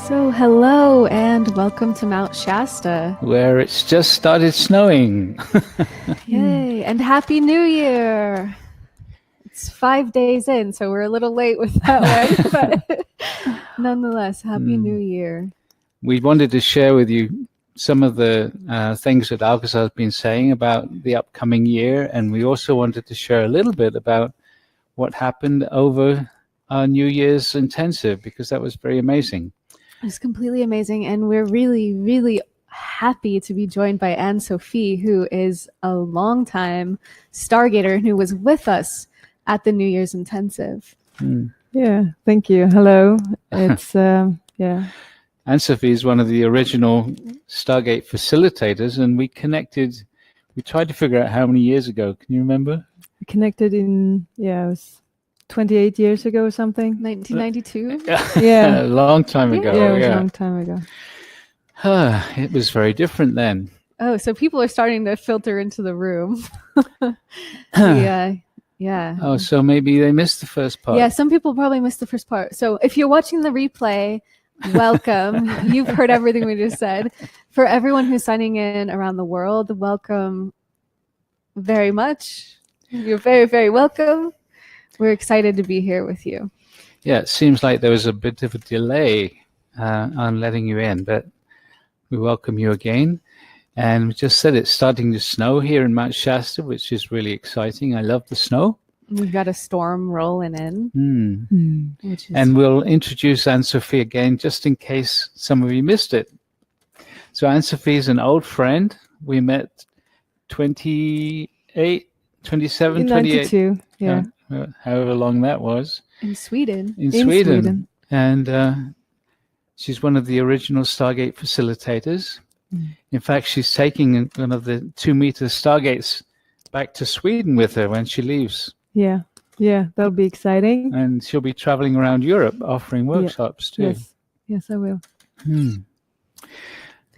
So hello and welcome to Mount Shasta. Where it's just started snowing. Yay, and Happy New Year. It's 5 days in, so we're a little late with that one, but nonetheless, Happy New Year. We wanted to share with you some of the things that Alcazar has been saying about the upcoming year, and we also wanted to share a little bit about what happened over our New Year's intensive, because that was very amazing. It was completely amazing, and we're really, really happy to be joined by Anne-Sophie, who is a longtime Stargater and who was with us at the New Year's intensive. Yeah, thank you. Hello. It's yeah. Anne-Sophie is one of the original Stargate facilitators, and we tried to figure out how many years ago. Can you remember? We connected in, it was 28 years ago or something. 1992? Yeah. A long time ago. Yeah, it was a long time ago. It was very different then. Oh, so people are starting to filter into the room. Yeah. Oh, so maybe they missed the first part. Yeah, some people probably missed the first part. So if you're watching the replay, welcome. You've heard everything we just said. For everyone who's signing in around the world, welcome very much. You're very, very welcome. We're excited to be here with you. Yeah, it seems like there was a bit of a delay on letting you in, but we welcome you again. And we just said it's starting to snow here in Mount Shasta, which is really exciting. I love the snow. We've got a storm rolling in. And we'll introduce Anne-Sophie again, just in case some of you missed it. So Anne-Sophie is an old friend. We met 27, 28. 92, yeah. However long that was. In Sweden. In Sweden. And she's one of the original Stargate facilitators. In fact, she's taking one of the 2-meter Stargates back to Sweden with her when she leaves. Yeah, that'll be exciting. And she'll be traveling around Europe offering workshops too. Yes, I will.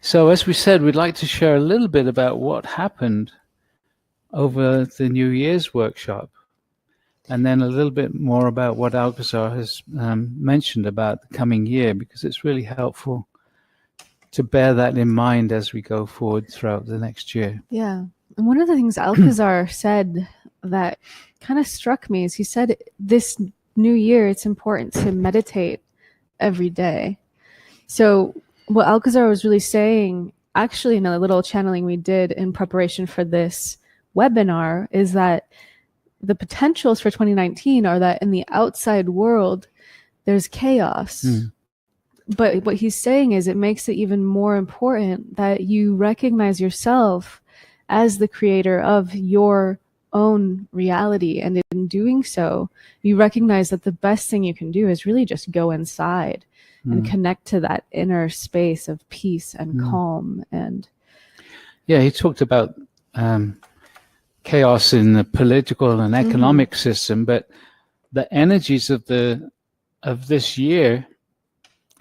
So as we said, we'd like to share a little bit about what happened over the New Year's workshop, and then a little bit more about what Alcazar has mentioned about the coming year, because it's really helpful to bear that in mind as we go forward throughout the next year. Yeah. And one of the things Alcazar said that kind of struck me is he said this new year, it's important to meditate every day. So what Alcazar was really saying, actually in a little channeling we did in preparation for this webinar, is that the potentials for 2019 are that in the outside world, there's chaos. But what he's saying is it makes it even more important that you recognize yourself as the creator of your own reality. And in doing so, you recognize that the best thing you can do is really just go inside and connect to that inner space of peace and calm. And yeah, he talked about chaos in the political and economic system, but the energies of this year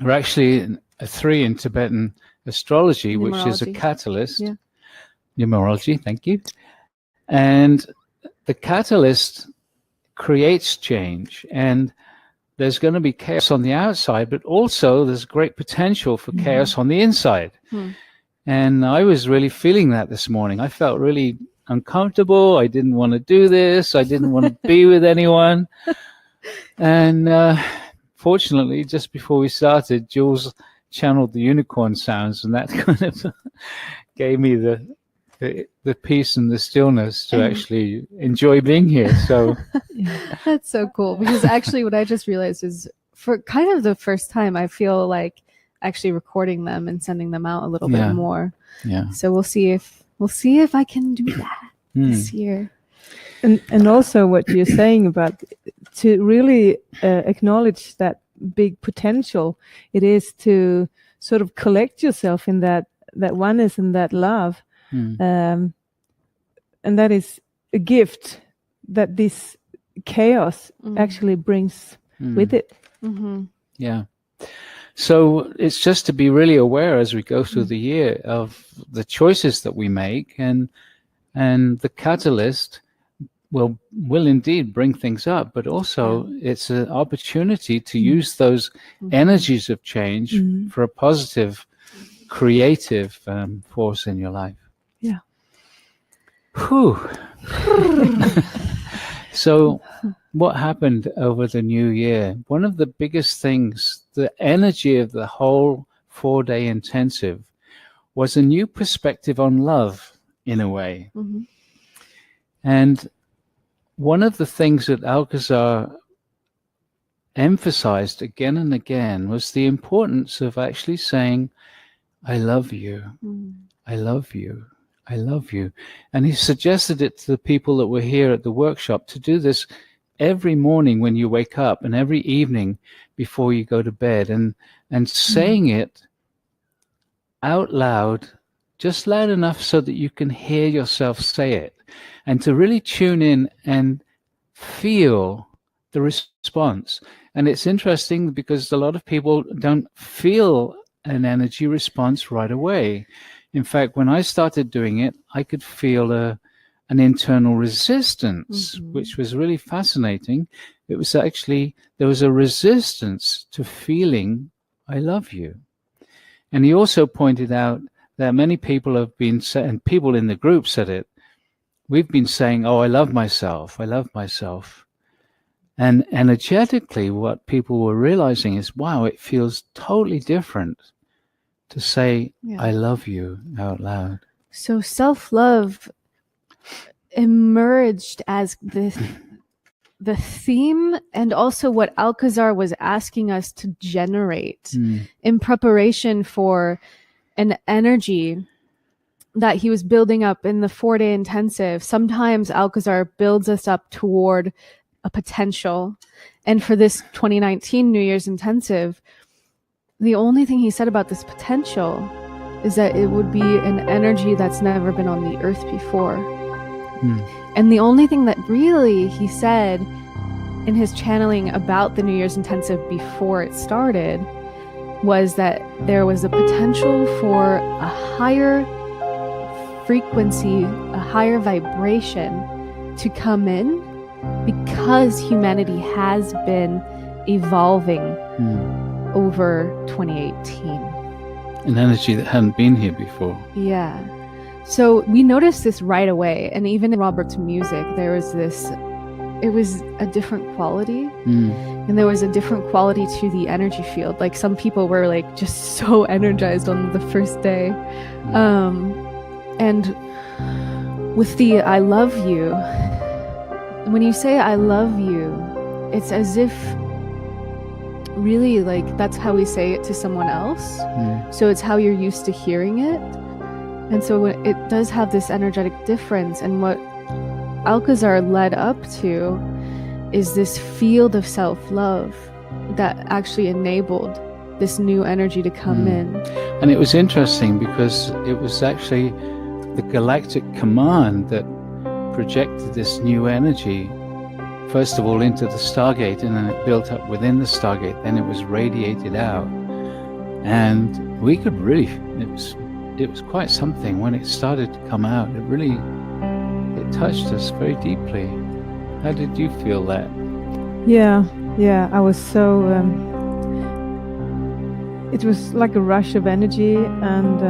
are actually a 3 in Tibetan astrology, which is a catalyst. Numerology, thank you. And the catalyst creates change, and there's going to be chaos on the outside, but also there's great potential for chaos on the inside. And I was really feeling that this morning. I felt really uncomfortable. I didn't want to do this. I didn't want to be with anyone. And fortunately, just before we started, Jules channeled the unicorn sounds, and that kind of gave me the peace and the stillness to actually enjoy being here. So that's so cool, because actually what I just realized is for kind of the first time, I feel like actually recording them and sending them out a little bit more. Yeah. So we'll see if I can do that this year. And also what you're saying about to really acknowledge that big potential it is to sort of collect yourself in that oneness and that love. And that is a gift that this chaos actually brings with it. Yeah. So it's just to be really aware as we go through the year of the choices that we make, and the catalyst will indeed bring things up, but also it's an opportunity to use those energies of change for a positive, creative force in your life. Yeah. Whew. So what happened over the new year? One of the biggest things, the energy of the whole 4-day intensive was a new perspective on love, in a way. And one of the things that Alcazar emphasized again and again was the importance of actually saying, I love you, I love you, I love you. And he suggested it to the people that were here at the workshop to do this every morning when you wake up and every evening before you go to bed, and saying it out loud, just loud enough so that you can hear yourself say it, and to really tune in and feel the response. And it's interesting because a lot of people don't feel an energy response right away. In fact, when I started doing it, I could feel an internal resistance, which was really fascinating. It was actually, there was a resistance to feeling I love you. And he also pointed out that many people have been saying, and people in the group said it, we've been saying, oh, I love myself, I love myself. And energetically, what people were realizing is, wow, it feels totally different to say, I love you out loud. So self-love emerged as the theme, and also what Alcazar was asking us to generate in preparation for an energy that he was building up in the 4-day intensive. Sometimes Alcazar builds us up toward a potential. And for this 2019 New Year's intensive, the only thing he said about this potential is that it would be an energy that's never been on the earth before. And the only thing that really he said in his channeling about the New Year's intensive before it started was that there was a potential for a higher frequency, a higher vibration to come in, because humanity has been evolving over 2018. An energy that hadn't been here before. Yeah. So we noticed this right away. And even in Robert's music, there was this, it was a different quality. And there was a different quality to the energy field. Like some people were like just so energized on the first day. And with the I love you, when you say I love you, it's as if really like that's how we say it to someone else. So it's how you're used to hearing it. And so it does have this energetic difference. And what Alcazar led up to is this field of self-love that actually enabled this new energy to come in. And it was interesting because it was actually the galactic command that projected this new energy, first of all into the Stargate, and then it built up within the Stargate, then it was radiated out. And we could really, it was quite something when it started to come out. It touched us very deeply. How did you feel that? Yeah, I was so it was like a rush of energy, and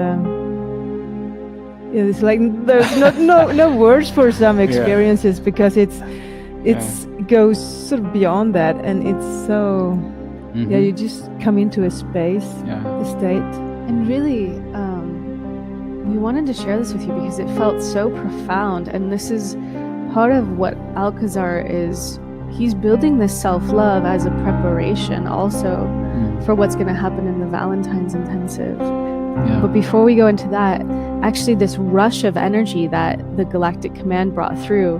it's like there's no words for some experiences, because it goes sort of beyond that, and it's so you just come into a space, a state. And really, we wanted to share this with you because it felt so profound. And this is part of what Alcazar is. He's building this self-love as a preparation also for what's going to happen in the Valentine's intensive. But before we go into that, actually this rush of energy that the Galactic Command brought through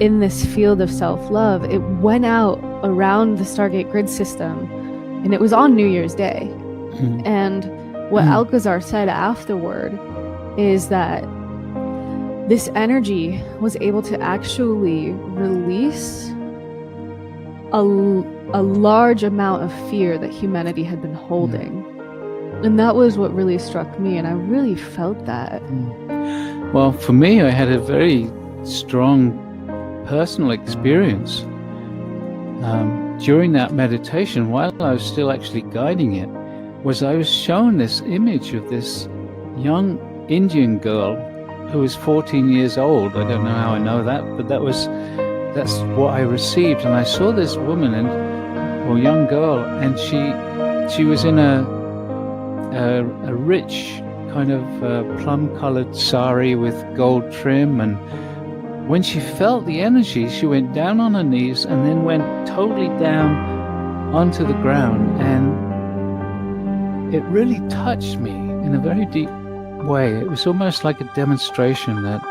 in this field of self-love, it went out around the Stargate grid system, and it was on New Year's Day. And what Alcazar said afterward is that this energy was able to actually release a large amount of fear that humanity had been holding. And that was what really struck me, and I really felt that. Well, for me, I had a very strong personal experience during that meditation, while I was still actually guiding it, was I was shown this image of this young Indian girl who was 14 years old. I don't know how I know that, but that's what I received. And I saw this woman or young girl, and she was in a rich kind of plum-colored sari with gold trim, and when she felt the energy, she went down on her knees and then went totally down onto the ground, and it really touched me in a very deep way. It was almost like a demonstration that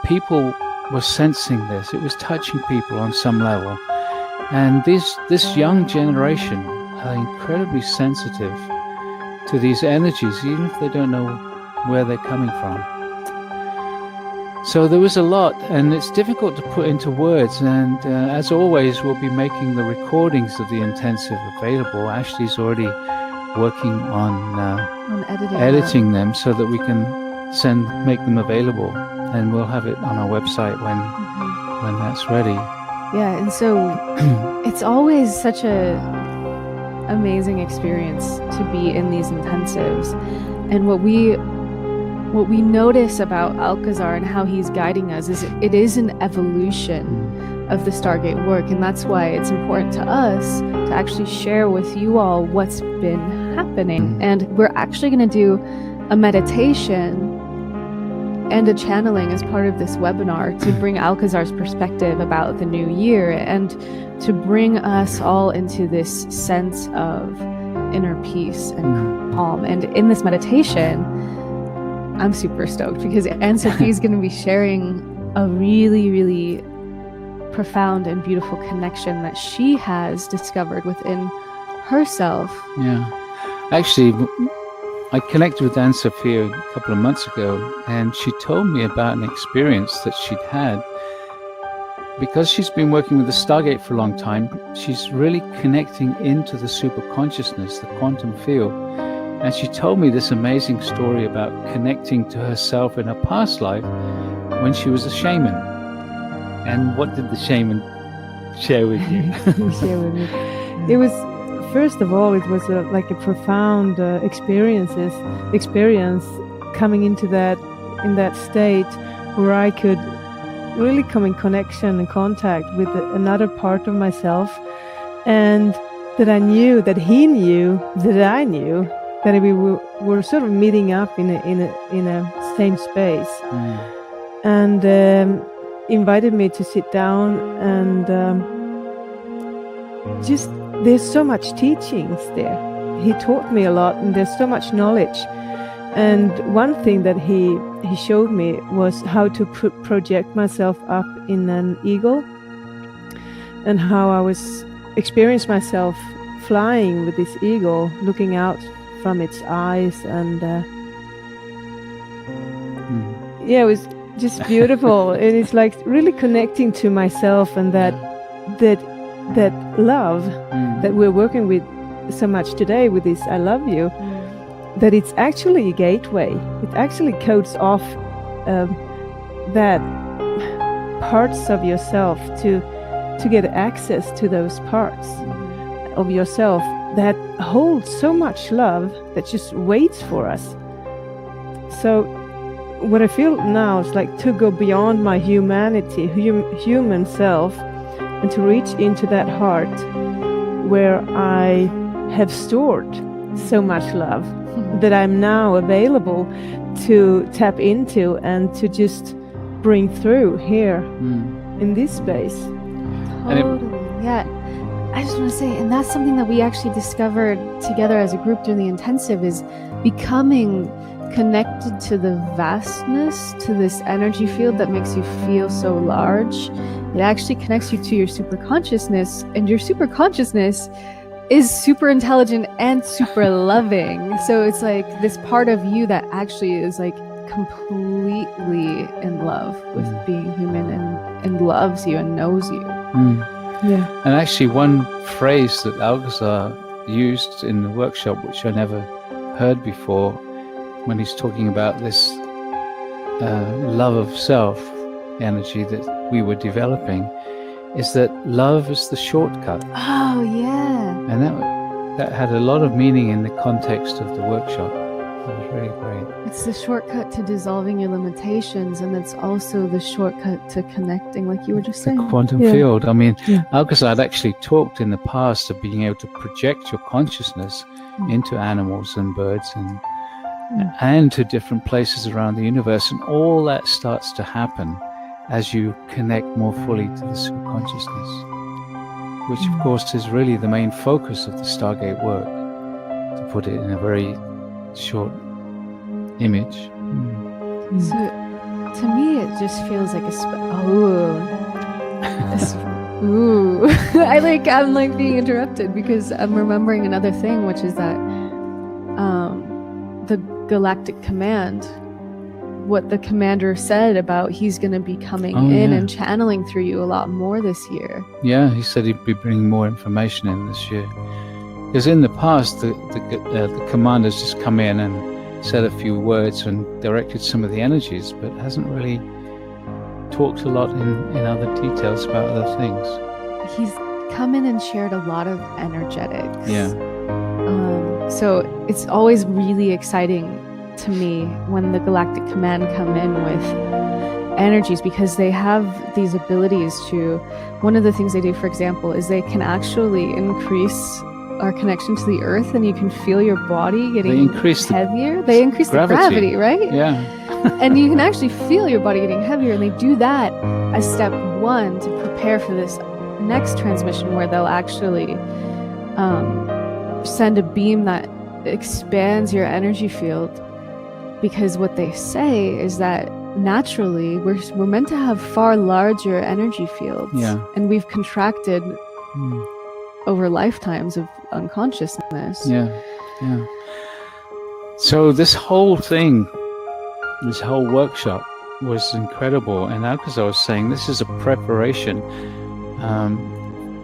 people were sensing this. It was touching people on some level. And this young generation are incredibly sensitive to these energies, even if they don't know where they're coming from. So there was a lot, and it's difficult to put into words. And as always, we'll be making the recordings of the intensive available. Ashley's already working on editing them so that we can make them available, and we'll have it on our website when that's ready. Yeah, and so it's always such a amazing experience to be in these intensives. And what we notice about Alcazar and how he's guiding us is it is an evolution of the Stargate work, and that's why it's important to us to actually share with you all what's been happening. And we're actually going to do a meditation and a channeling as part of this webinar to bring Alcazar's perspective about the new year and to bring us all into this sense of inner peace and calm. And in this meditation, I'm super stoked because Anne-Sophie is going to be sharing a really, really profound and beautiful connection that she has discovered within herself. Yeah. Actually, I connected with Anne-Sophie a couple of months ago, and she told me about an experience that she'd had. Because she's been working with the Stargate for a long time, she's really connecting into the superconsciousness, the quantum field. And she told me this amazing story about connecting to herself in a past life when she was a shaman. And what did the shaman share with you? It was, first of all, it was like a profound experience coming into in that state where I could really come in connection and contact with another part of myself, and that I knew that he knew that I knew that we were sort of meeting up in a same space, and invited me to sit down, and just there's so much teachings there. He taught me a lot, and there's so much knowledge. And one thing that he showed me was how to project myself up in an eagle, and how I was experienced myself flying with this eagle, looking out from its eyes, and yeah, it was just beautiful. And it's like really connecting to myself, and that love that we're working with so much today with this I love you, that it's actually a gateway. It actually codes off that parts of yourself to get access to those parts of yourself that holds so much love that just waits for us. So what I feel now is like to go beyond my humanity, human self, and to reach into that heart where I have stored so much love that I'm now available to tap into and to just bring through here in this space. Totally, yeah. I just want to say, and that's something that we actually discovered together as a group during the intensive, is becoming connected to the vastness, to this energy field that makes you feel so large. It actually connects you to your superconsciousness, and your superconsciousness is super intelligent and super loving. So it's like this part of you that actually is like completely in love with being human and loves you and knows you. Yeah. And actually one phrase that Alcazar used in the workshop, which I never heard before, when he's talking about this love of self energy that we were developing, is that love is the shortcut. Oh, yeah. And that had a lot of meaning in the context of the workshop. It was really great. It's the shortcut to dissolving your limitations, and it's also the shortcut to connecting, like you were just saying. The quantum field. I mean, Alcazar had actually talked in the past of being able to project your consciousness into animals and birds and to different places around the universe, and all that starts to happen as you connect more fully to the superconsciousness, which of course is really the main focus of the Stargate work, to put it in a very short image. So to me it just feels like I'm like being interrupted because I'm remembering another thing, which is that the Galactic Command, what the commander said about he's going to be coming in and channeling through you a lot more this year. Yeah, he said he'd be bringing more information in this year. Because in the past, the commander's just come in and said a few words and directed some of the energies, but hasn't really talked a lot in other details about other things. He's come in and shared a lot of energetics. Yeah. So it's always really exciting to me when the Galactic Command come in with energies, because they have these abilities to, one of the things they do, for example, is they can actually increase our connection to the earth, and you can feel your body getting heavier. They increase the gravity, right? Yeah. And you can actually feel your body getting heavier, and they do that as step one to prepare for this next transmission, where they'll actually send a beam that expands your energy field. Because what they say is that naturally we're meant to have far larger energy fields, and we've contracted over lifetimes of unconsciousness. Yeah. So this whole thing, this whole workshop was incredible, and Alcazar was saying this is a preparation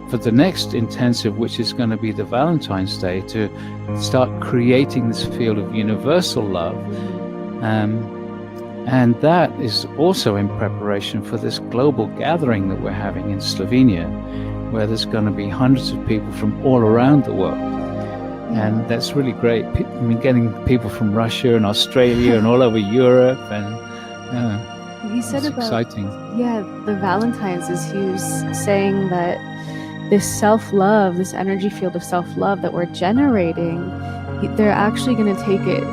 for the next intensive, which is going to be the Valentine's Day, to start creating this field of universal love. And that is also in preparation for this global gathering that we're having in Slovenia, where there's going to be hundreds of people from all around the world. And that's really great. I mean, getting people from Russia and Australia and all over Europe, and he said about exciting. Yeah, the Valentine's is he was saying that this self-love, this energy field of self-love that we're generating, they're actually going to take it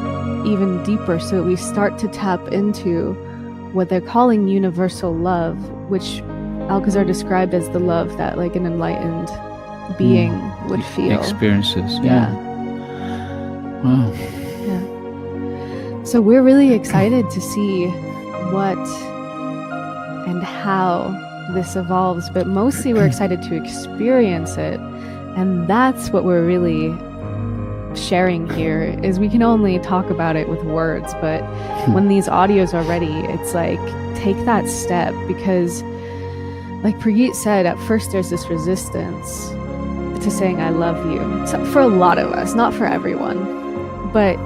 even deeper, so that we start to tap into what they're calling universal love, which Alcazar described as the love that like an enlightened being would feel. Experiences. Yeah. Wow. Yeah. So we're really excited to see what and how this evolves, but mostly we're excited to experience it. And that's what we're really sharing here, is we can only talk about it with words, but when these audios are ready, it's like, take that step, because like Prageet said, at first there's this resistance to saying I love you. So for a lot of us, not for everyone. But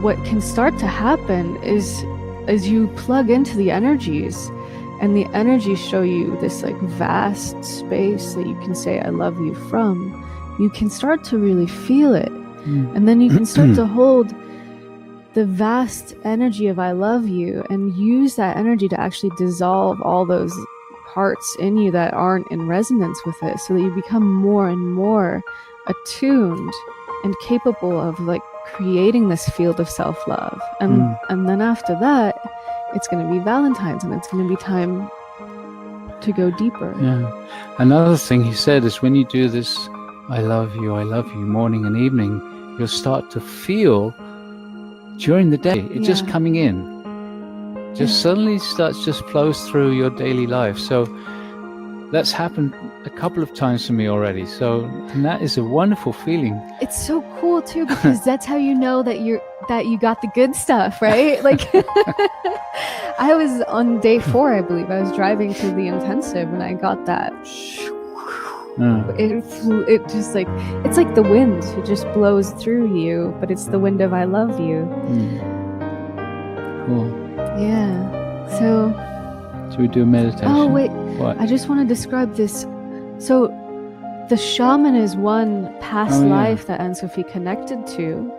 what can start to happen is as you plug into the energies, and the energies show you this like vast space that you can say I love you from, you can start to really feel it. And then you can start to hold the vast energy of I love you and use that energy to actually dissolve all those parts in you that aren't in resonance with it, so that you become more and more attuned and capable of like creating this field of self-love. And then after that, it's going to be Valentine's, and it's going to be time to go deeper. Yeah. Another thing he said is, when you do this I love you morning and evening, you'll start to feel during the day it just coming in, just suddenly starts, just flows through your daily life. So that's happened a couple of times for me already. So, and that is a wonderful feeling. It's so cool too, because that's how you know that you got the good stuff, right? Like I was on day 4, I believe. I was driving to the intensive and I got that. It just like, it's like the wind. It just blows through you, but it's the wind of I love you. Cool. Yeah. So Should we do a meditation? Oh, wait. What? I just want to describe this. So, the shaman is one past life that Anne-Sophie connected to.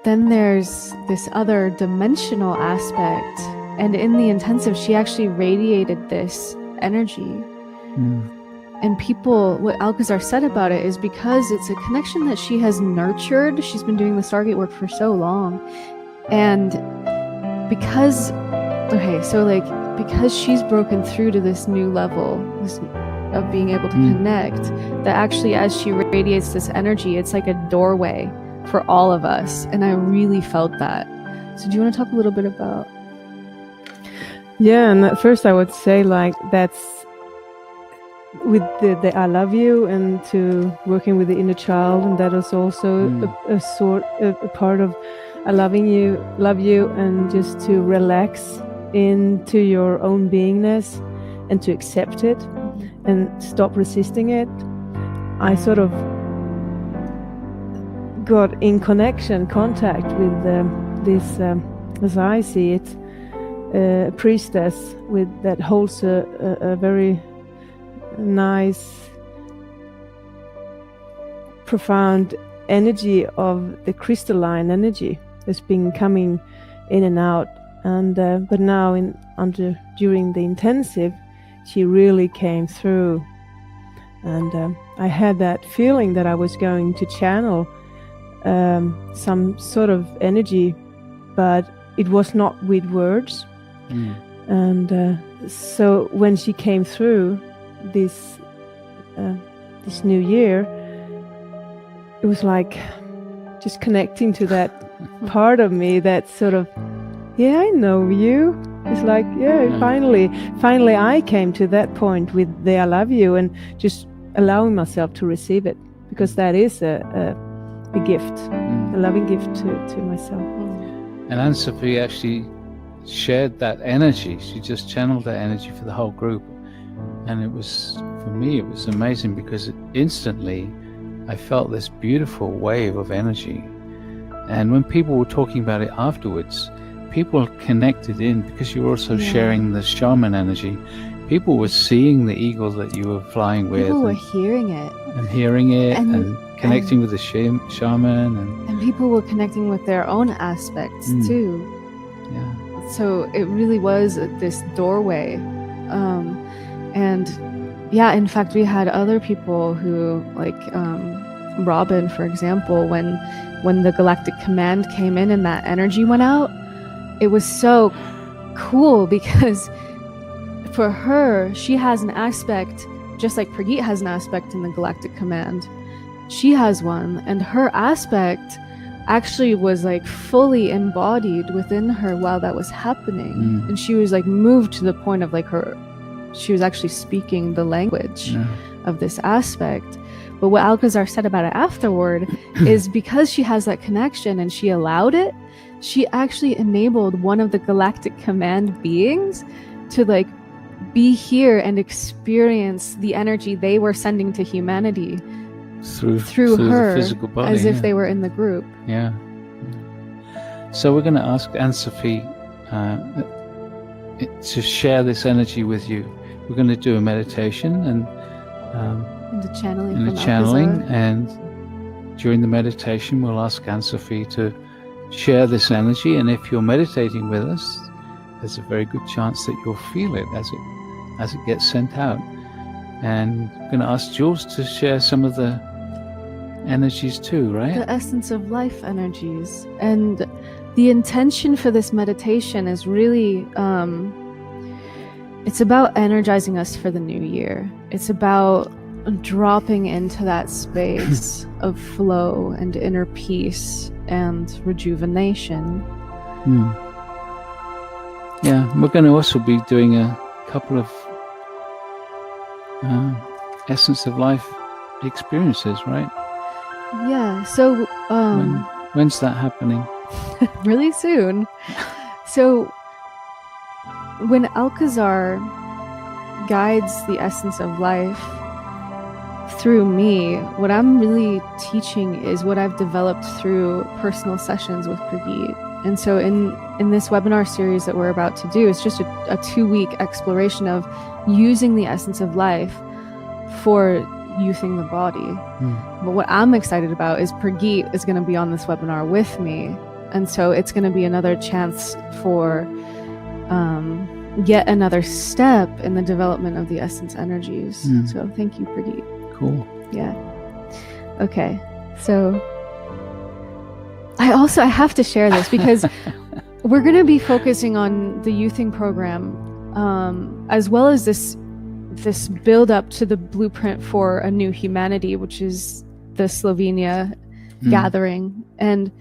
Then there's this other dimensional aspect. And in the intensive, she actually radiated this energy. And people, what Alcazar said about it is because it's a connection that she has nurtured. She's been doing the Stargate work for so long. And because, because she's broken through to this new level of being able to connect, that actually as she radiates this energy, it's like a doorway for all of us. And I really felt that. So do you want to talk a little bit about? Yeah, and at first I would say like that's with the I love you and to working with the inner child, and that is also a part of I love you, and just to relax into your own beingness and to accept it and stop resisting it. I sort of got in contact with this, as I see it, a priestess that holds a very nice, profound energy of the crystalline energy that's been coming in and out, and but now during the intensive, she really came through, and I had that feeling that I was going to channel some sort of energy, but it was not with words. And so when she came through this new year, it was like just connecting to that part of me that sort of, yeah, I know you. It's like, finally I came to that point with the I love you, and just allowing myself to receive it, because that is a gift, a loving gift to myself. And Anne-Sophie actually shared that energy. She just channeled that energy for the whole group. And it was, for me, it was amazing, because instantly I felt this beautiful wave of energy. And when people were talking about it afterwards, people connected in, because you were also sharing the shaman energy. People were seeing the eagle that you were flying with. People were hearing it. And connecting with the shaman. And people were connecting with their own aspects too. Yeah. So it really was this doorway. And in fact, we had other people who, like Robin, for example, when the Galactic Command came in and that energy went out, it was so cool, because for her, she has an aspect, just like Prageet has an aspect in the Galactic Command. She has one, and her aspect actually was like fully embodied within her while that was happening. And she was like moved to the point of like she was actually speaking the language of this aspect. But what Alcazar said about it afterward is because she has that connection and she allowed it, she actually enabled one of the Galactic Command beings to like be here and experience the energy they were sending to humanity through her, the physical body, as if they were in the group. Yeah. So we're going to ask Anne-Sophie to share this energy with you. We're going to do a meditation and the channeling, and from channeling, Alcazar. and during the meditation, we'll ask Anne-Sophie to share this energy. And if you're meditating with us, there's a very good chance that you'll feel it as it gets sent out. And I'm going to ask Jules to share some of the energies too, right? The essence of life energies. And the intention for this meditation is really, it's about energizing us for the new year. It's about dropping into that space of flow and inner peace and rejuvenation. Yeah, we're going to also be doing a couple of essence of life experiences, right? Yeah, so when's that happening? really soon. So when Alcazar guides the essence of life through me, what I'm really teaching is what I've developed through personal sessions with Prageet. And so in this webinar series that we're about to do, it's just a 2-week exploration of using the essence of life for youthing the body. But what I'm excited about is Prageet is going to be on this webinar with me. And so it's going to be another chance for yet another step in the development of the essence energies. So thank you, Prageet. Cool. Yeah. Okay. So I have to share this because we're going to be focusing on the youthing program, as well as this build up to the blueprint for a new humanity, which is the Slovenia gathering. And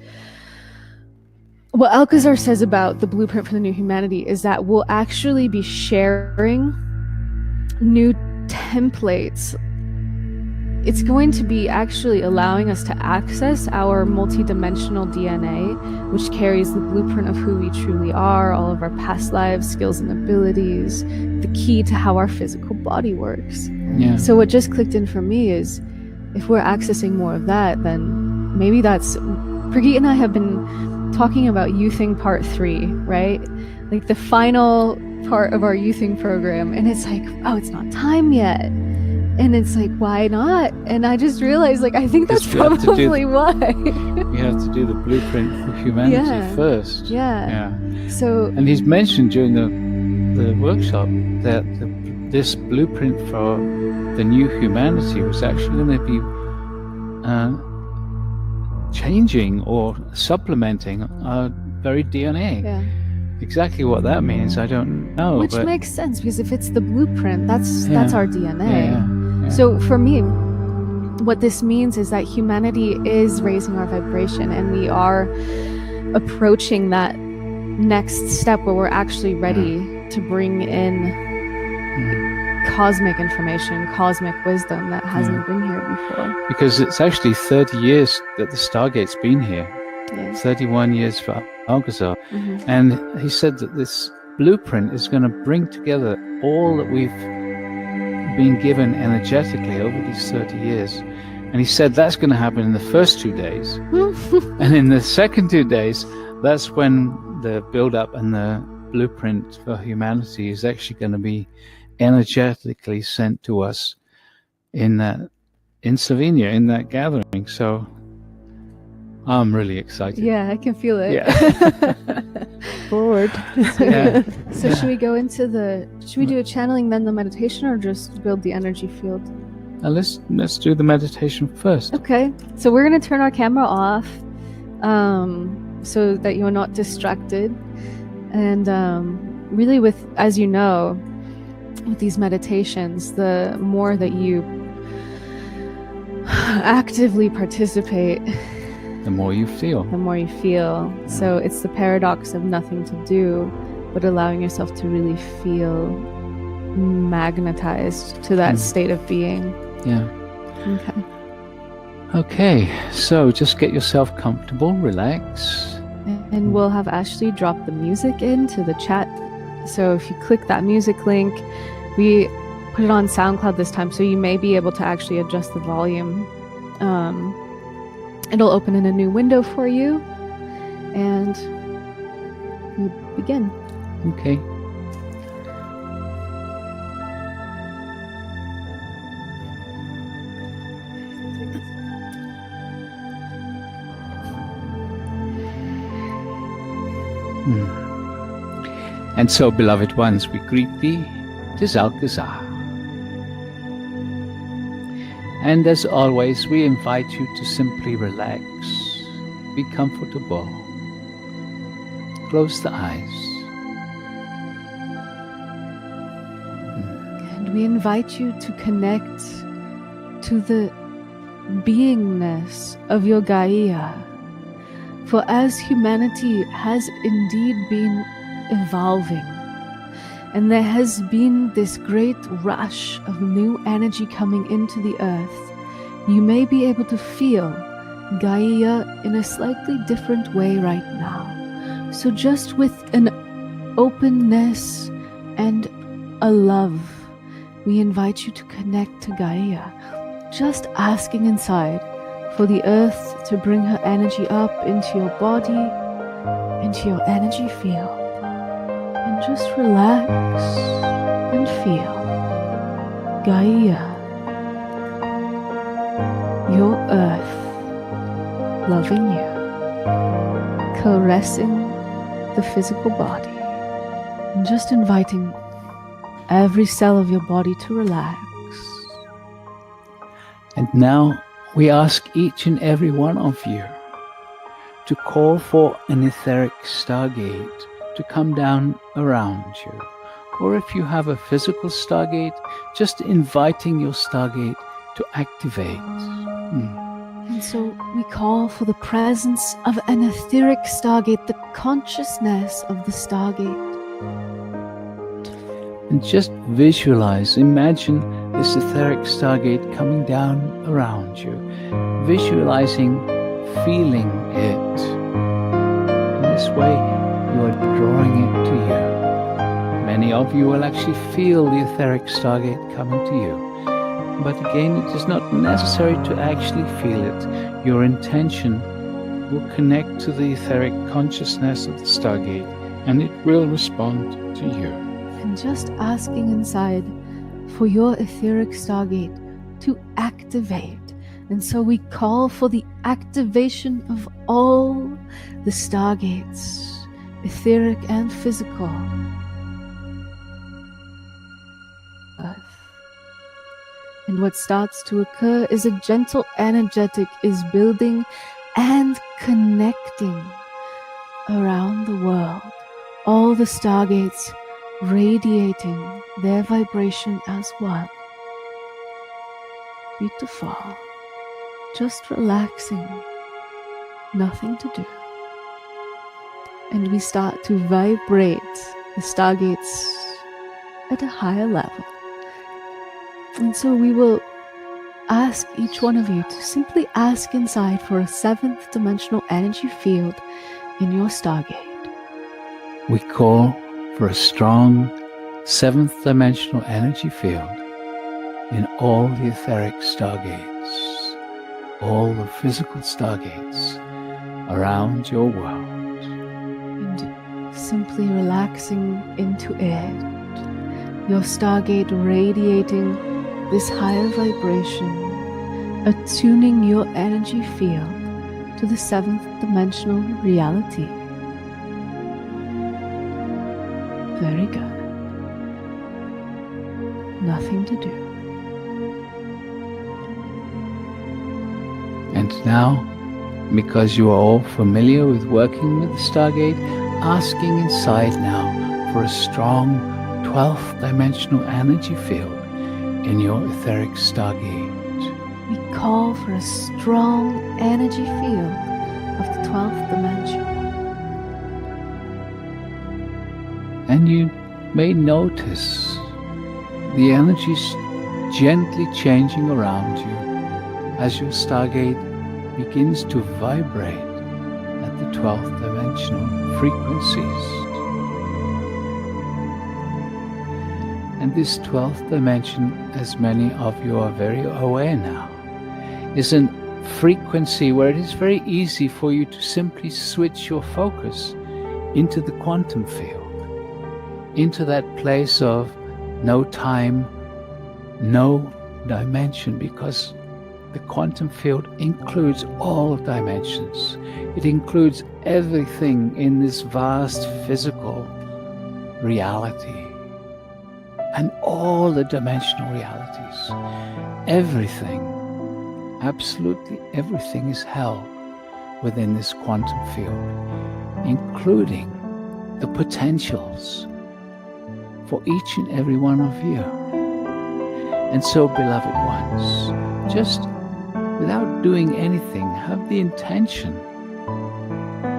what Alcazar says about the blueprint for the new humanity is that we'll actually be sharing new templates. It's going to be actually allowing us to access our multidimensional DNA, which carries the blueprint of who we truly are, all of our past lives, skills and abilities, the key to how our physical body works. Yeah. So what just clicked in for me is, if we're accessing more of that, then maybe that's... Prageet and I have been talking about youthing part 3, right? Like the final part of our youthing program. And it's like, oh, it's not time yet. And it's like, why not? And I just realized, like, I think that's probably why. We have to do the blueprint for humanity first. Yeah. So, and he's mentioned during the workshop that this blueprint for the new humanity was actually going to be changing or supplementing our very DNA. Yeah. Exactly what that means, I don't know. Which makes sense, because if it's the blueprint, that's our DNA. Yeah. So for me, what this means is that humanity is raising our vibration, and we are approaching that next step where we're actually ready to bring in cosmic information, cosmic wisdom that hasn't been here before. Because it's actually 30 years that the Stargate's been here. 31 years for Alcazar. And he said that this blueprint is going to bring together all that we've been given energetically over these 30 years. And he said that's going to happen in the first 2 days. And in the second 2 days, that's when the build-up and the blueprint for humanity is actually going to be energetically sent to us in Slovenia, in that gathering. So I'm really excited. Yeah, I can feel it. Yeah. Forward. So should we go into should we do a channeling, then the meditation, or just build the energy field? Let's do the meditation first. Okay. So we're going to turn our camera off, so that you're not distracted. And really, as you know, with these meditations, the more that you actively participate, the more you feel. So it's the paradox of nothing to do, but allowing yourself to really feel magnetized to that state of being. Yeah. Okay, so just get yourself comfortable, relax. And we'll have Ashley drop the music into the chat. So if you click that music link, we put it on SoundCloud this time, so you may be able to actually adjust the volume. It'll open in a new window for you, and we'll begin. Okay. And so, beloved ones, we greet thee, 'tis Alcazar. And as always, we invite you to simply relax, be comfortable, close the eyes. And we invite you to connect to the beingness of your Gaia. For as humanity has indeed been evolving, and there has been this great rush of new energy coming into the earth, you may be able to feel Gaia in a slightly different way right now. So just with an openness and a love, we invite you to connect to Gaia, just asking inside for the earth to bring her energy up into your body into your energy field and just relax and feel Gaia, your earth, loving you, caressing the physical body, and just inviting every cell of your body to relax. And now we ask each and every one of you to call for an etheric stargate to come down around you. Or if you have a physical stargate, just inviting your stargate to activate. And so we call for the presence of an etheric stargate, the consciousness of the stargate. And just visualize, imagine this etheric stargate coming down around you, visualizing, feeling it. In this way, you are drawing it to you. Many of you will actually feel the etheric stargate coming to you. But again, it is not necessary to actually feel it. Your intention will connect to the etheric consciousness of the stargate, and it will respond to you. And just asking inside for your etheric stargate to activate. And so we call for the activation of all the stargates, etheric and physical. And what starts to occur is a gentle energetic is building and connecting around the world. All the stargates radiating their vibration as one. Beautiful. Just relaxing. Nothing to do. And we start to vibrate the stargates at a higher level. And so we will ask each one of you to simply ask inside for a 7th dimensional energy field in your stargate. We call for a strong 7th dimensional energy field in all the etheric stargates, all the physical stargates around your world. And simply relaxing into it, your stargate radiating this higher vibration, attuning your energy field to the 7th dimensional reality. Very good. Nothing to do. And now, because you are all familiar with working with the stargate, asking inside now for a strong 12th dimensional energy field in your etheric stargate. We call for a strong energy field of the 12th dimension. And you may notice the energies gently changing around you as your stargate begins to vibrate at the 12th dimensional frequencies. And this 12th dimension, as many of you are very aware now, is a frequency where it is very easy for you to simply switch your focus into the quantum field, into that place of no time, no dimension, because the quantum field includes all dimensions. It includes everything in this vast physical reality and all the dimensional realities. Everything, absolutely everything is held within this quantum field, including the potentials for each and every one of you. And so, beloved ones, just without doing anything, have the intention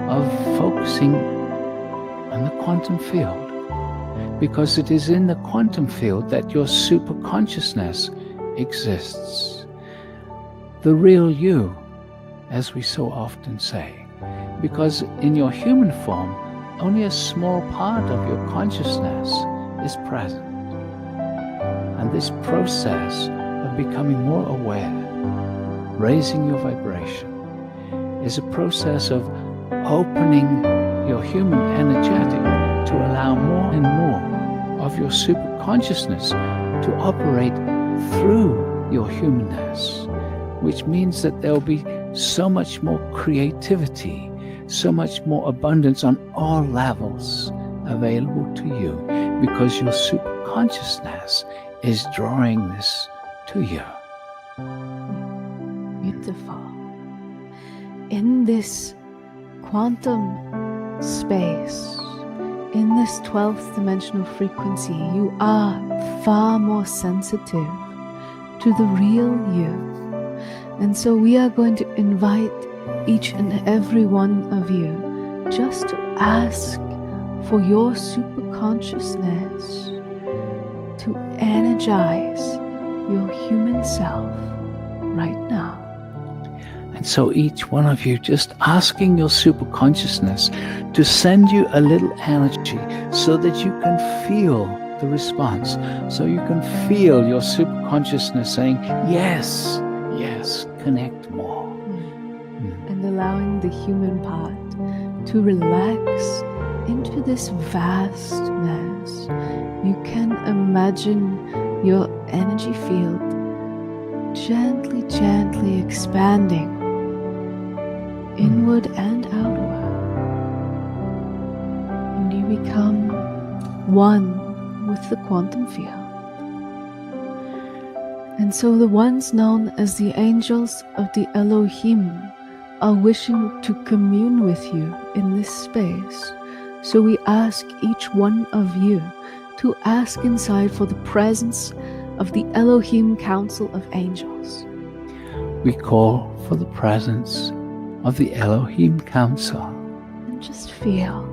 of focusing on the quantum field, because it is in the quantum field that your super consciousness exists. The real you, as we so often say, because in your human form, only a small part of your consciousness is present. And this process of becoming more aware, raising your vibration, is a process of opening your human energetic to allow more and more of your super consciousness to operate through your humanness, which means that there'll be so much more creativity, so much more abundance on all levels available to you, because your super consciousness is drawing this to you. Beautiful. In this quantum space, in this 12th dimensional frequency, you are far more sensitive to the real you. And so we are going to invite each and every one of you just to ask for your super consciousness to energize your human self right now. And so each one of you just asking your super consciousness to send you a little energy so that you can feel the response, so you can feel your super consciousness saying, yes, yes, connect more. And allowing the human part to relax into this vast mass. You can imagine your energy field gently, gently expanding inward and outward. And you become one with the quantum field. And so the ones known as the angels of the Elohim are wishing to commune with you in this space. So we ask each one of you to ask inside for the presence of the Elohim Council of Angels. We call for the presence of the Elohim Council. And just feel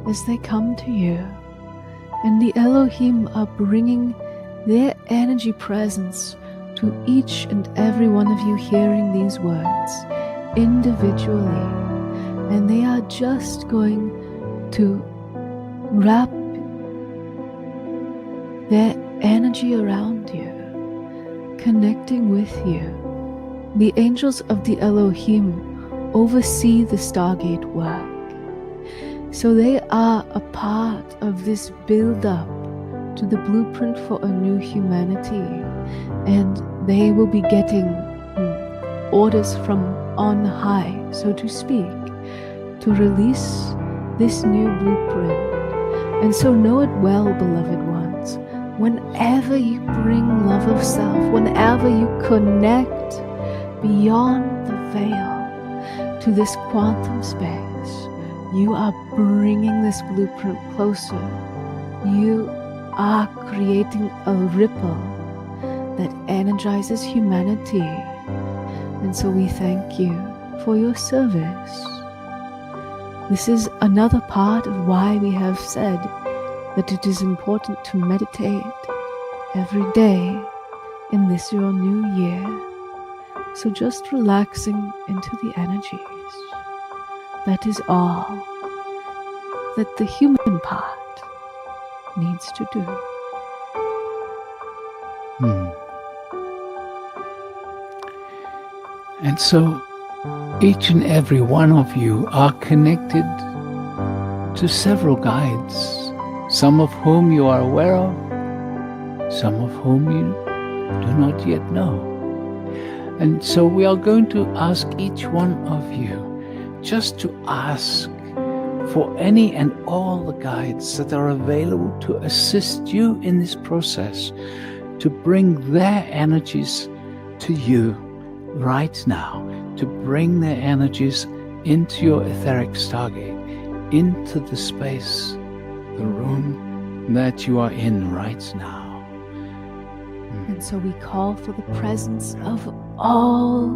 as they come to you. And the Elohim are bringing their energy presence to each and every one of you hearing these words individually. And they are just going to wrap their energy around you, connecting with you. The angels of the Elohim oversee the Stargate work. So they are a part of this build-up to the blueprint for a new humanity. And they will be getting orders from on high, so to speak, to release this new blueprint. And so know it well, beloved ones, whenever you bring love of self, whenever you connect beyond the veil to this quantum space, you are bringing this blueprint closer. You are creating a ripple that energizes humanity. And so we thank you for your service. This is another part of why we have said that it is important to meditate every day in this your new year. So just relaxing into the energies. That is all that the human part needs to do. And so each and every one of you are connected to several guides, some of whom you are aware of, some of whom you do not yet know. And so we are going to ask each one of you just to ask for any and all the guides that are available to assist you in this process, to bring their energies to you right now, to bring their energies into your etheric stargate, into the space, the room that you are in right now. And so we call for the presence of all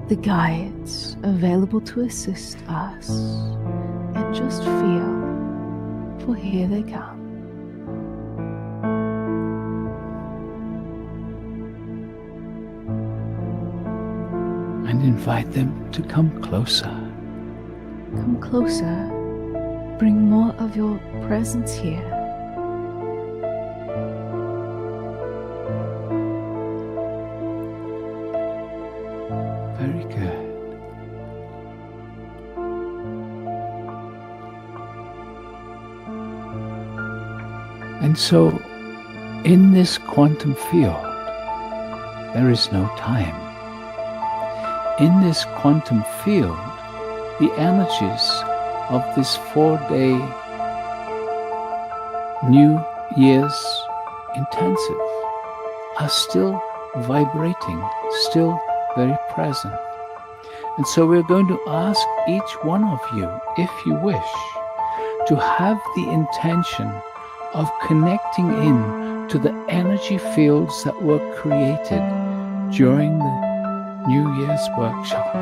the guides available to assist us. And just feel, for here they come. And invite them to come closer. Come closer. Bring more of your presence here. Very good. And so, in this quantum field, there is no time. In this quantum field, the energies of this 4-day New Year's intensive are still vibrating, still very present. And so we're going to ask each one of you, if you wish, to have the intention of connecting in to the energy fields that were created during the New Year's workshop.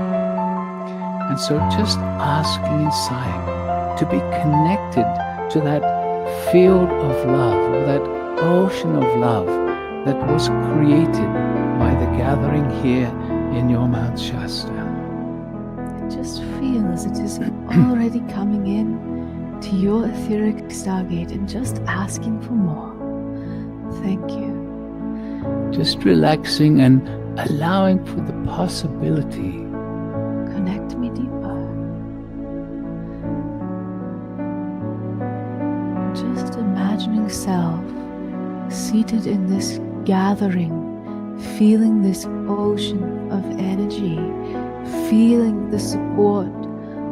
And so just asking inside to be connected to that field of love, or that ocean of love that was created by the gathering here in your Mount Shasta. Just feel as it is already coming in to your etheric stargate and just asking for more. Thank you. Just relaxing and allowing for the possibility. Connect me deeper. Just imagining self seated in this gathering, feeling this ocean of energy, feeling the support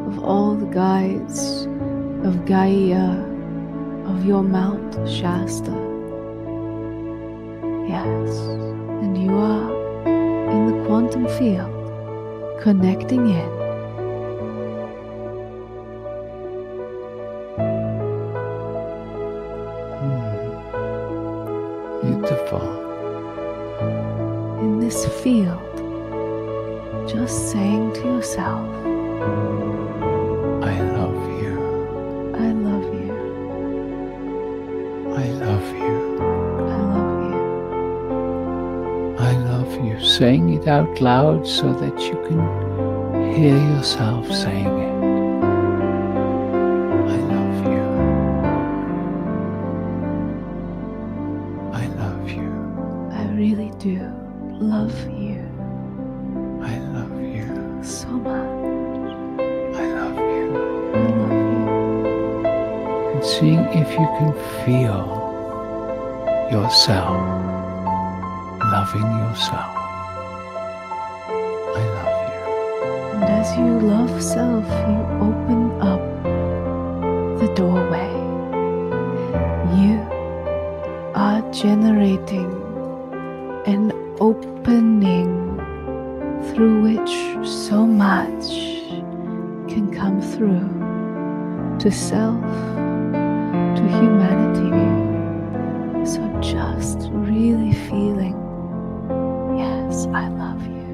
of all the guides of Gaia, of your Mount Shasta. Yes, and you are in the quantum field, connecting in. Beautiful. In this field, just saying to yourself, I love you. I love you. I love you. I love you. I love you. Saying it out loud so that you can hear yourself saying it. I love you. I love you. I really do love you I love you. so much. I love you. I love you. And seeing if you can feel yourself loving yourself. I love you. And as you love self, you open up the doorway. You are generating an opening through which so much can come through to self, to humanity. So just really feeling, yes, I love you.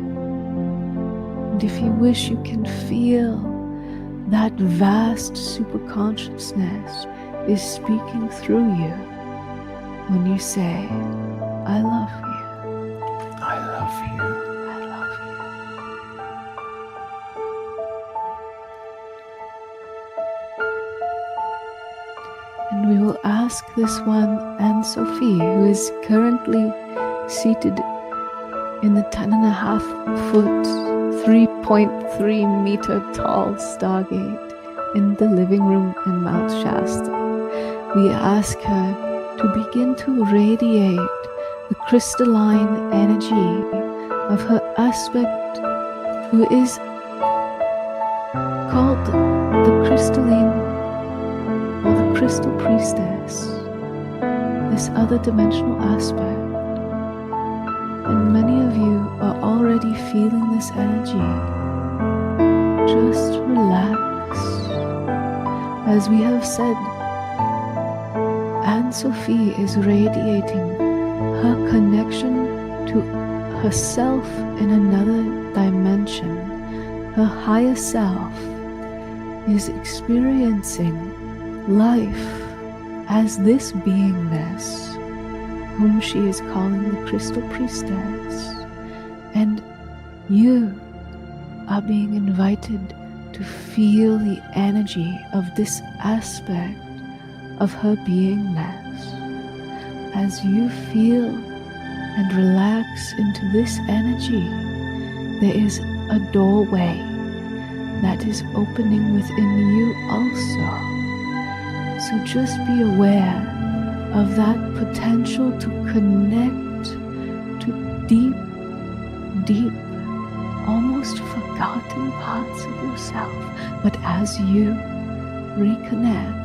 And if you wish, you can feel that vast superconsciousness is speaking through you when you say, I love you. I love you. I love you. And we will ask this one, Anne Sophie, who is currently seated in the 10.5 foot, 3.3 meter tall Stargate in the living room in Mount Shasta. We ask her to begin to radiate the crystalline energy of her aspect, who is called the crystalline or the crystal priestess, this other dimensional aspect. And many of you are already feeling this energy. Just relax. As we have said, Anne Sophie is radiating her connection to herself in another dimension. Her higher self is experiencing life as this beingness, whom she is calling the Crystal Priestess. And you are being invited to feel the energy of this aspect of her beingness. As you feel and relax into this energy, there is a doorway that is opening within you also. So just be aware of that potential to connect to deep, deep, almost forgotten parts of yourself. But as you reconnect,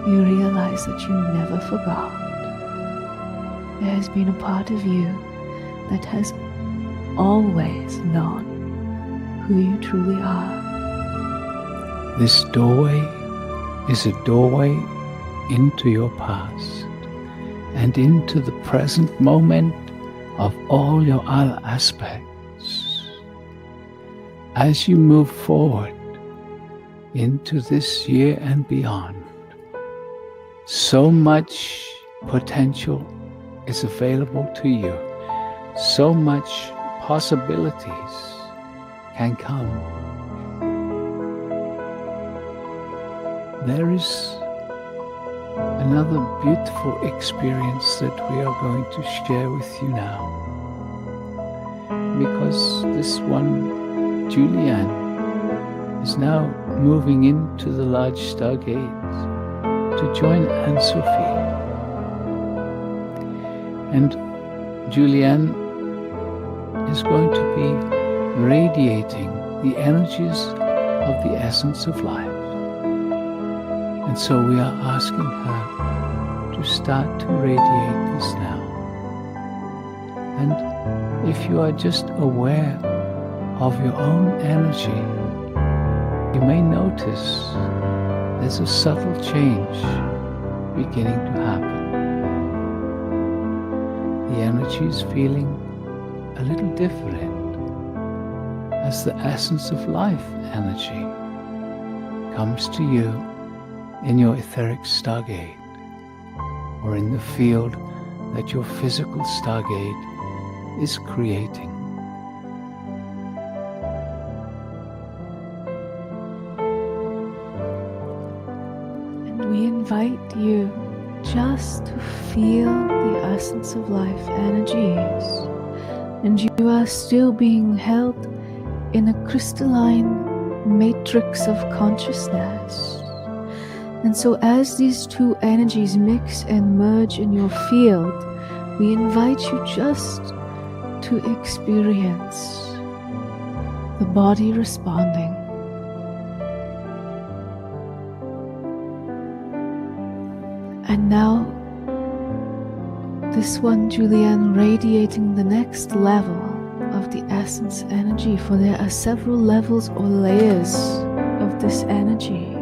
you realize that you never forgot. There has been a part of you that has always known who you truly are. This doorway is a doorway into your past and into the present moment of all your other aspects. As you move forward into this year and beyond, so much potential is available to you. So much possibilities can come. There is another beautiful experience that we are going to share with you now. Because this one, Julianne, is now moving into the large stargate to join Anne-Sophie. And Julianne is going to be radiating the energies of the essence of life. And so we are asking her to start to radiate this now. And if you are just aware of your own energy, you may notice there's a subtle change beginning to happen. The energy is feeling a little different as the essence of life energy comes to you in your etheric stargate or in the field that your physical stargate is creating. And we invite you just to feel the essence of life energies. And you are still being held in a crystalline matrix of consciousness. And so as these two energies mix and merge in your field, we invite you just to experience the body responding. And now, this one, Julianne, radiating the next level of the essence energy, for there are several levels or layers of this energy.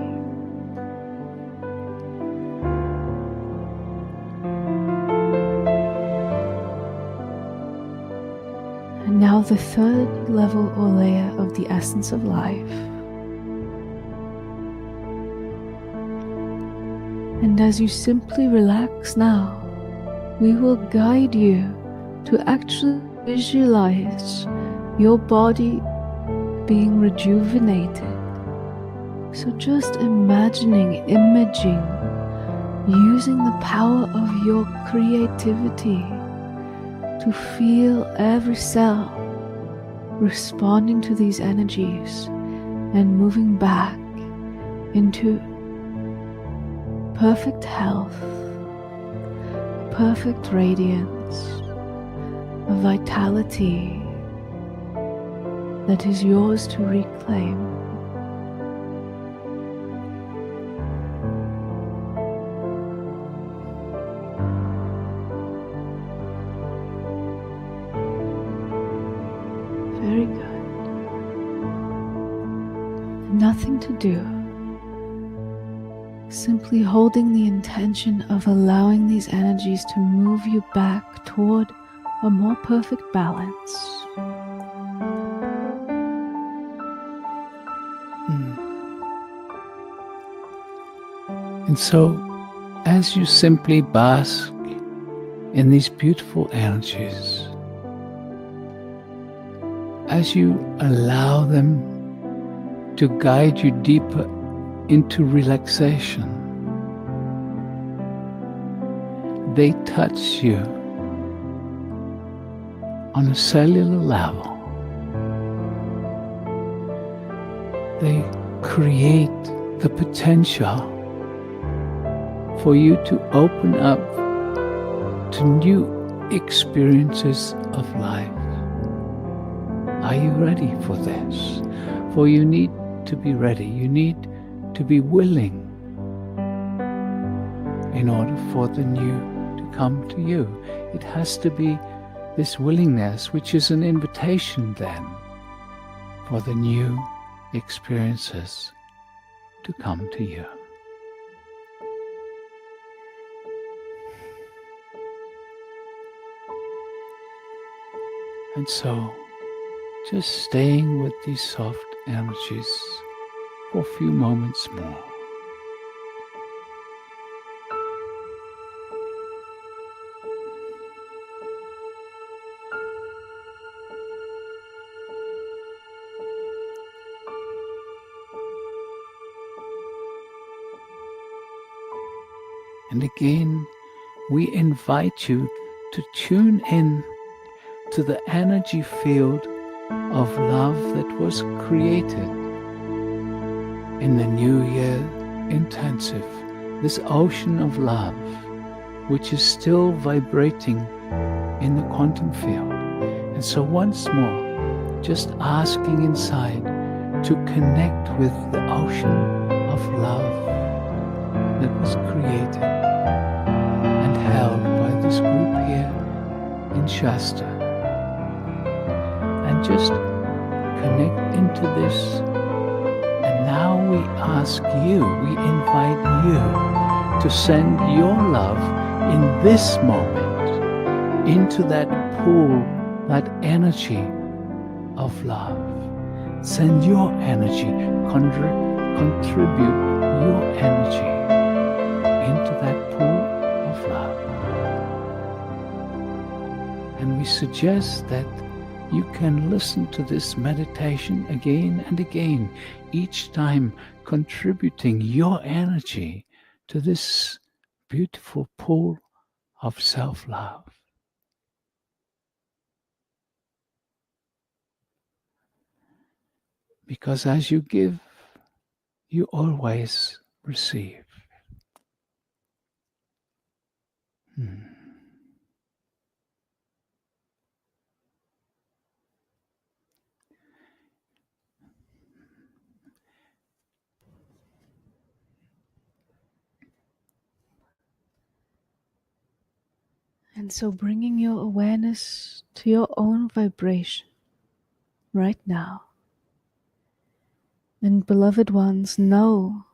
And now the third level or layer of the essence of life. And as you simply relax now, we will guide you to actually visualize your body being rejuvenated. So just imagining, imaging, using the power of your creativity to feel every cell responding to these energies and moving back into perfect health, perfect radiance, a vitality that is yours to reclaim. Very good. Nothing to do. Simply holding the intention of allowing these energies to move you back toward a more perfect balance. And so, as you simply bask in these beautiful energies, as you allow them to guide you deeper into relaxation, they touch you on a cellular level. They create the potential for you to open up to new experiences of life. Are you ready for this? For you need to be ready. You need to be willing in order for the new to come to you. It has to be this willingness, which is an invitation then for the new experiences to come to you. And so, just staying with these soft energies for a few moments more. And again, we invite you to tune in to the energy field of love that was created in the New Year Intensive, this ocean of love, which is still vibrating in the quantum field. And so once more, just asking inside to connect with the ocean of love that was created and held by this group here in Shasta. And just connect into this. And now we ask you, we invite you to send your love in this moment into that pool, that energy of love. Send your energy, contribute your energy into that pool of love. And we suggest that you can listen to this meditation again and again, each time contributing your energy to this beautiful pool of self-love. Because as you give, you always receive. And so bringing your awareness to your own vibration right now. And beloved ones, know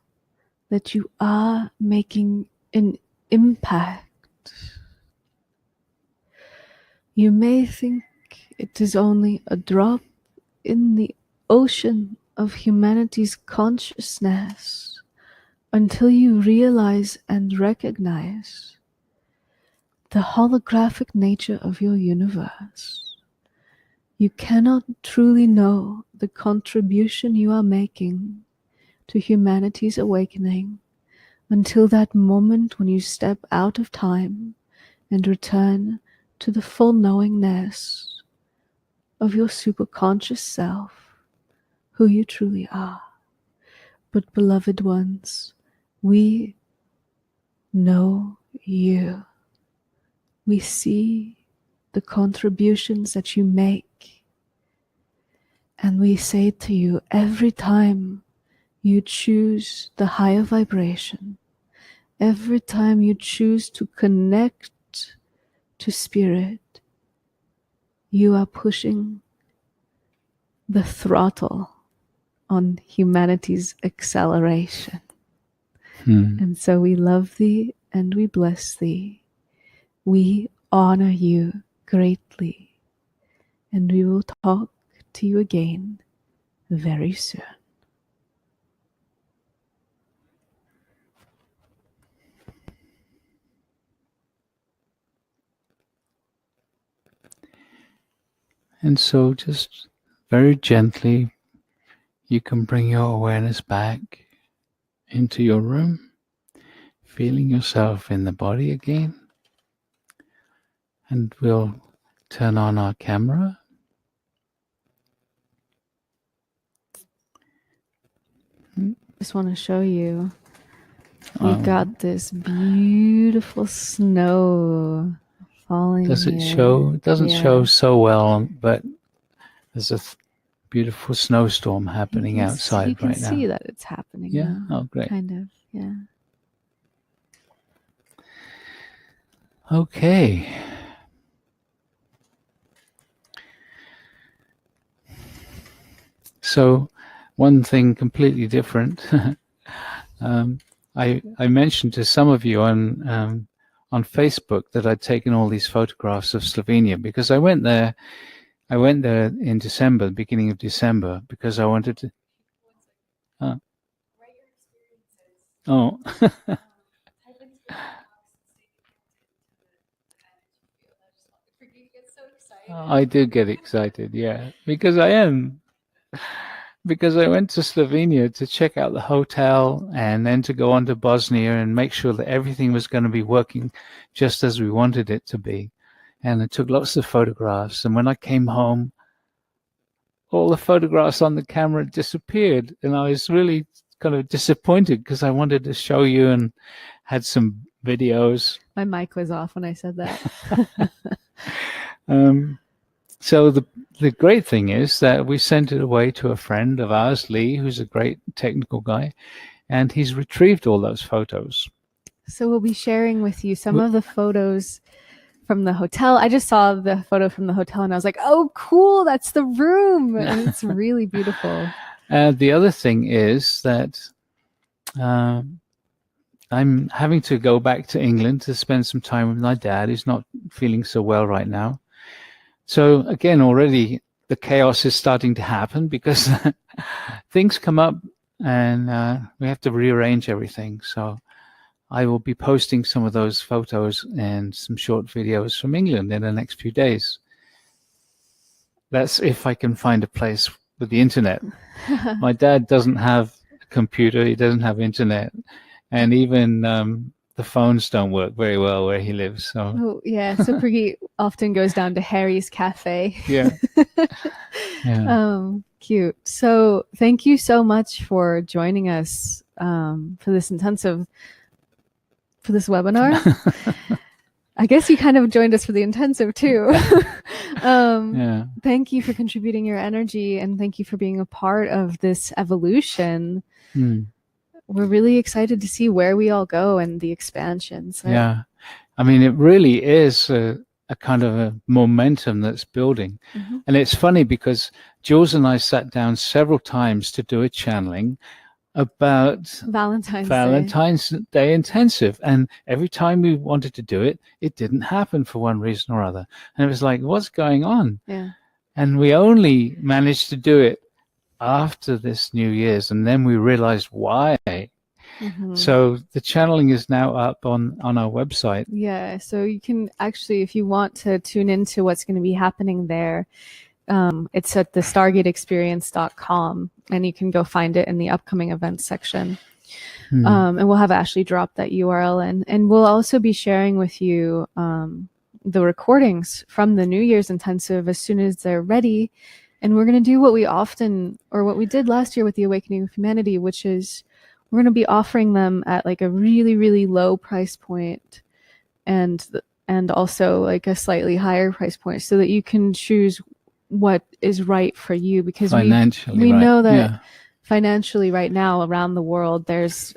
that you are making an impact. You may think it is only a drop in the ocean of humanity's consciousness until you realize and recognize the holographic nature of your universe. You cannot truly know the contribution you are making to humanity's awakening until that moment when you step out of time and return to the full knowingness of your superconscious self, who you truly are. But beloved ones, we know you. We see the contributions that you make. And we say to you, every time you choose the higher vibration, every time you choose to connect to spirit, you are pushing the throttle on humanity's acceleration. And so we love thee and we bless thee. We honor you greatly, and we will talk to you again very soon. And so just very gently, you can bring your awareness back into your room, feeling yourself in the body again. And we'll turn on our camera. Just want to show you We've got this beautiful snow falling. Does it here. show? It doesn't Yeah. show so well, but there's a beautiful snowstorm happening You outside can right see now. that it's happening. Yeah. now. Oh, great. Kind of. Yeah. Okay. So, one thing completely different. I mentioned to some of you on Facebook that I'd taken all these photographs of Slovenia because I went there. I went there in December, the beginning of December, because I wanted to. Oh. I do get excited, yeah, because I am. Because I went to Slovenia to check out the hotel and then to go on to Bosnia and make sure that everything was going to be working just as we wanted it to be. And I took lots of photographs. And when I came home, all the photographs on the camera disappeared. And I was really kind of disappointed because I wanted to show you and had some videos. My mic was off when I said that. So the great thing is that we sent it away to a friend of ours, Lee, who's a great technical guy, and he's retrieved all those photos. So we'll be sharing with you some of the photos from the hotel. I just saw the photo from the hotel and I was like, oh, cool, that's the room. And it's really beautiful. The other thing is that I'm having to go back to England to spend some time with my dad, who's not feeling so well right now. So again, already the chaos is starting to happen because things come up and we have to rearrange everything. So I will be posting some of those photos and some short videos from England in the next few days. That's if I can find a place with the internet. My dad doesn't have a computer. He doesn't have internet. And even the phones don't work very well where he lives. So Oh, yeah. So Priggy often goes down to Harry's Cafe. yeah. Cute. So thank you so much for joining us for this intensive, for this webinar. I guess you kind of joined us for the intensive too. Thank you for contributing your energy and thank you for being a part of this evolution. We're really excited to see where we all go and the expansions. Yeah. I mean, it really is a kind of a momentum that's building. And it's funny because Jules and I sat down several times to do a channeling about Valentine's Day intensive. And every time we wanted to do it, it didn't happen for one reason or other. And it was like, what's going on? Yeah. And we only managed to do it after this New Year's, and then we realized why. So the channeling is now up on our website. Yeah, so you can actually, if you want to tune into what's going to be happening there, it's at the StargateExperience.com, and you can go find it in the upcoming events section. And we'll have Ashley drop that URL in. And we'll also be sharing with you the recordings from the New Year's Intensive as soon as they're ready. And we're going to do what we did last year with the Awakening of Humanity, which is we're going to be offering them at like a really, really low price point and also like a slightly higher price point so that you can choose what is right for you, because we know that financially right now around the world, there's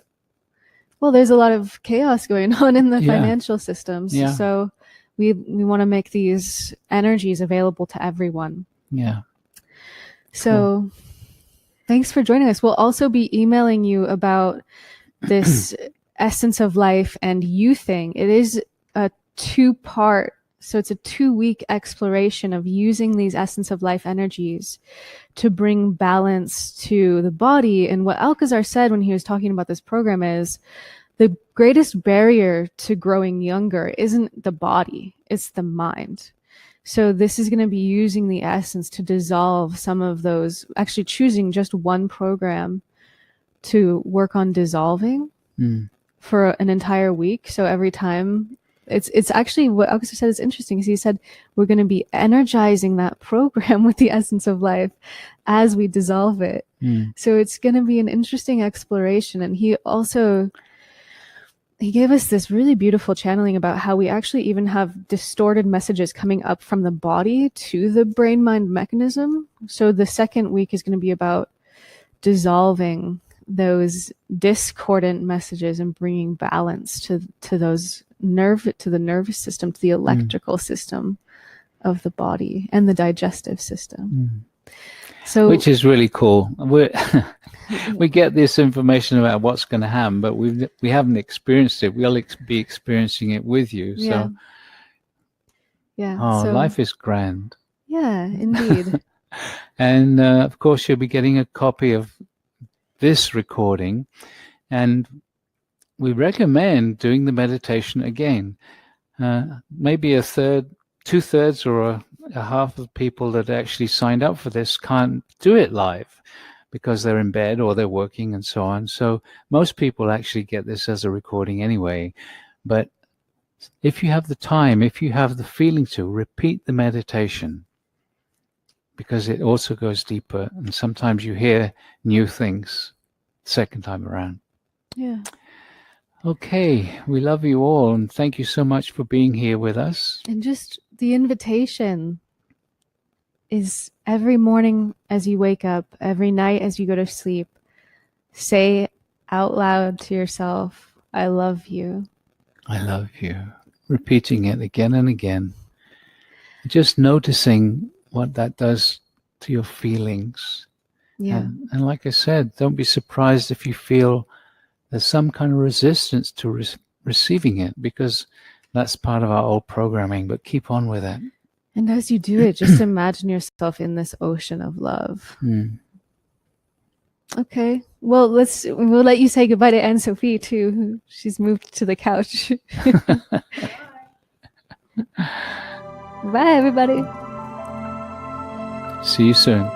a lot of chaos going on in the financial systems. So we want to make these energies available to everyone. So thanks for joining us. We'll also be emailing you about this Essence of Life and You thing. It is a 2-part, so it's a 2-week exploration of using these Essence of Life energies to bring balance to the body. And what Alcazar said when he was talking about this program is the greatest barrier to growing younger isn't the body, it's the mind. So this is going to be using the essence to dissolve some of those, actually choosing just one program to work on dissolving for an entire week. So every time, it's actually what Alcazar said is interesting, because he said we're going to be energizing that program with the essence of life as we dissolve it. So it's going to be an interesting exploration. And he also he gave us this really beautiful channeling about how we actually even have distorted messages coming up from the body to the brain-mind mechanism. So the second week is going to be about dissolving those discordant messages and bringing balance to the nervous system, to the electrical system of the body and the digestive system. So, which is really cool. We get this information about what's going to happen, but we haven't experienced it. We'll be experiencing it with you. So, so, life is grand. Yeah, indeed. And of course, you'll be getting a copy of this recording, and we recommend doing the meditation again. Maybe two-thirds or a half of the people that actually signed up for this can't do it live because they're in bed or they're working and so on. So most people actually get this as a recording anyway. But if you have the time, if you have the feeling to, repeat the meditation, because it also goes deeper, and sometimes you hear new things second time around. Yeah. Okay, we love you all, and thank you so much for being here with us. And just the invitation is every morning as you wake up, every night as you go to sleep, say out loud to yourself, I love you. I love you. Repeating it again and again. Just noticing what that does to your feelings. Yeah. And like I said, don't be surprised if you feel there's some kind of resistance to receiving it, because that's part of our old programming, but keep on with it. And as you do it, just imagine yourself in this ocean of love. Okay. Well, we'll let you say goodbye to Anne-Sophie too. She's moved to the couch. Bye, everybody. See you soon.